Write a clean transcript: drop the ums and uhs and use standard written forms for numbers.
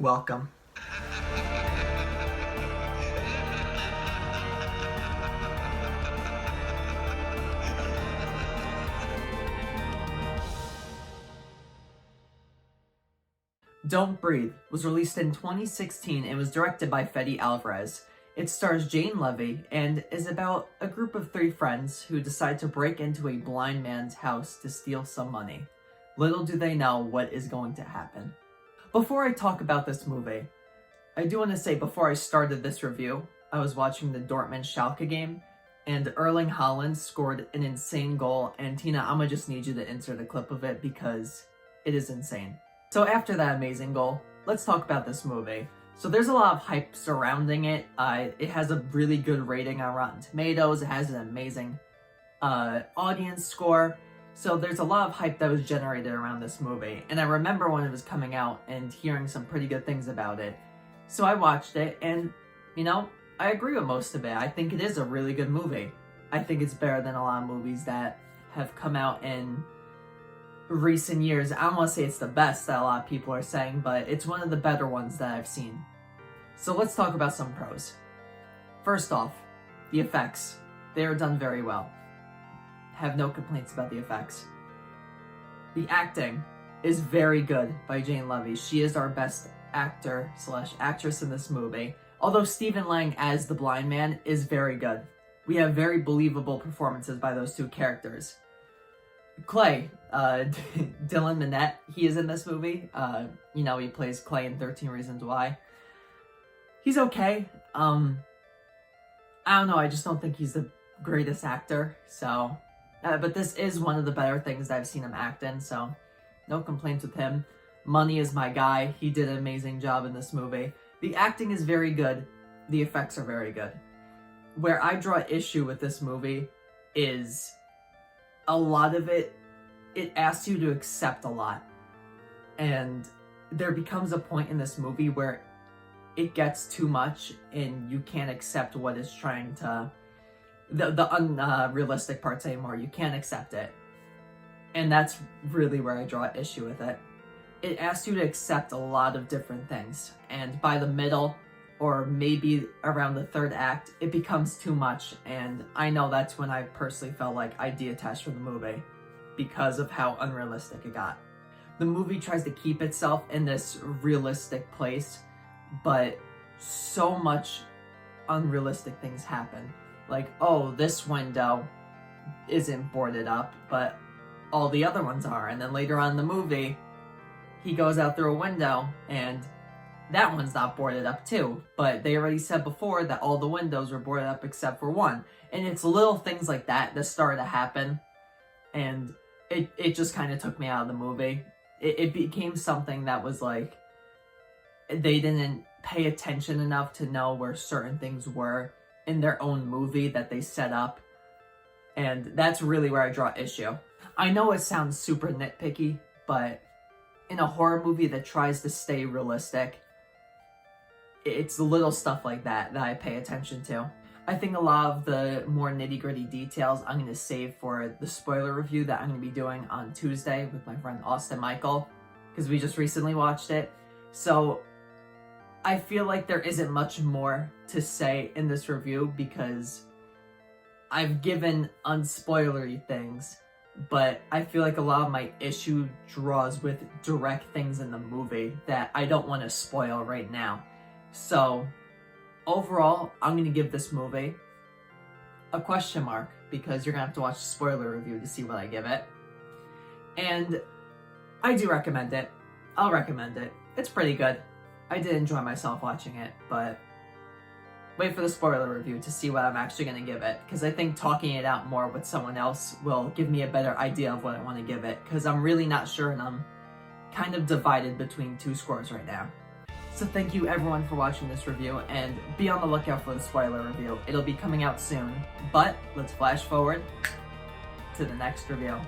Welcome. Don't Breathe was released in 2016 and was directed by Fede Alvarez. It stars Jane Levy and is about a group of 3 friends who decide to break into a blind man's house to steal some money. Little do they know what is going to happen. Before I talk about this movie, I do want to say before I started this review, I was watching the Dortmund-Schalke game, and Erling Haaland scored an insane goal, and Tina, I'm gonna just need you to insert a clip of it because it is insane. So after that amazing goal, let's talk about this movie. So there's a lot of hype surrounding it. It has a really good rating on Rotten Tomatoes. It has an amazing audience score. So there's a lot of hype that was generated around this movie. And I remember when it was coming out and hearing some pretty good things about it. So I watched it and, I agree with most of it. I think it is a really good movie. I think it's better than a lot of movies that have come out in recent years. I don't want to say it's the best that a lot of people are saying, but it's one of the better ones that I've seen. So let's talk about some pros. First off, the effects. They are done very well. Have no complaints about the effects. The acting is very good by Jane Levy. She is our best actor/actress in this movie. Although Stephen Lang as the blind man is very good. We have very believable performances by those 2 characters. Clay, Dylan Minnette, he is in this movie. He plays Clay in 13 Reasons Why. He's okay. I don't know, I just don't think he's the greatest actor, so... but this is one of the better things that I've seen him act in, so no complaints with him. Money is my guy. He did an amazing job in this movie. The acting is very good. The effects are very good. Where I draw issue with this movie is a lot of it asks you to accept a lot. And there becomes a point in this movie where it gets too much and you can't accept what it's trying to... the unrealistic parts anymore. You can't accept it. And that's really where I draw issue with it. It asks you to accept a lot of different things. And by the middle, or maybe around the 3rd act, it becomes too much. And I know that's when I personally felt like I detached from the movie because of how unrealistic it got. The movie tries to keep itself in this realistic place, but so much unrealistic things happen. Like, oh, this window isn't boarded up, but all the other ones are. And then later on in the movie, he goes out through a window, and that one's not boarded up too. But they already said before that all the windows were boarded up except for one. And it's little things like that that started to happen, and it just kind of took me out of the movie. It became something that was like, they didn't pay attention enough to know where certain things were in their own movie that they set up. And that's really where I draw issue. I know it sounds super nitpicky, but in a horror movie that tries to stay realistic, it's little stuff like that that I pay attention to. I think a lot of the more nitty-gritty details I'm going to save for the spoiler review that I'm going to be doing on Tuesday with my friend Austin Michael, because we just recently watched it. So I feel like there isn't much more to say in this review because I've given unspoilery things, but I feel like a lot of my issue draws with direct things in the movie that I don't want to spoil right now. So overall, I'm going to give this movie a question mark because you're going to have to watch the spoiler review to see what I give it. And I do recommend it. I'll recommend it. It's pretty good. I did enjoy myself watching it, but wait for the spoiler review to see what I'm actually going to give it, because I think talking it out more with someone else will give me a better idea of what I want to give it, because I'm really not sure and I'm kind of divided between 2 scores right now. So thank you everyone for watching this review, and be on the lookout for the spoiler review. It'll be coming out soon, but let's flash forward to the next review.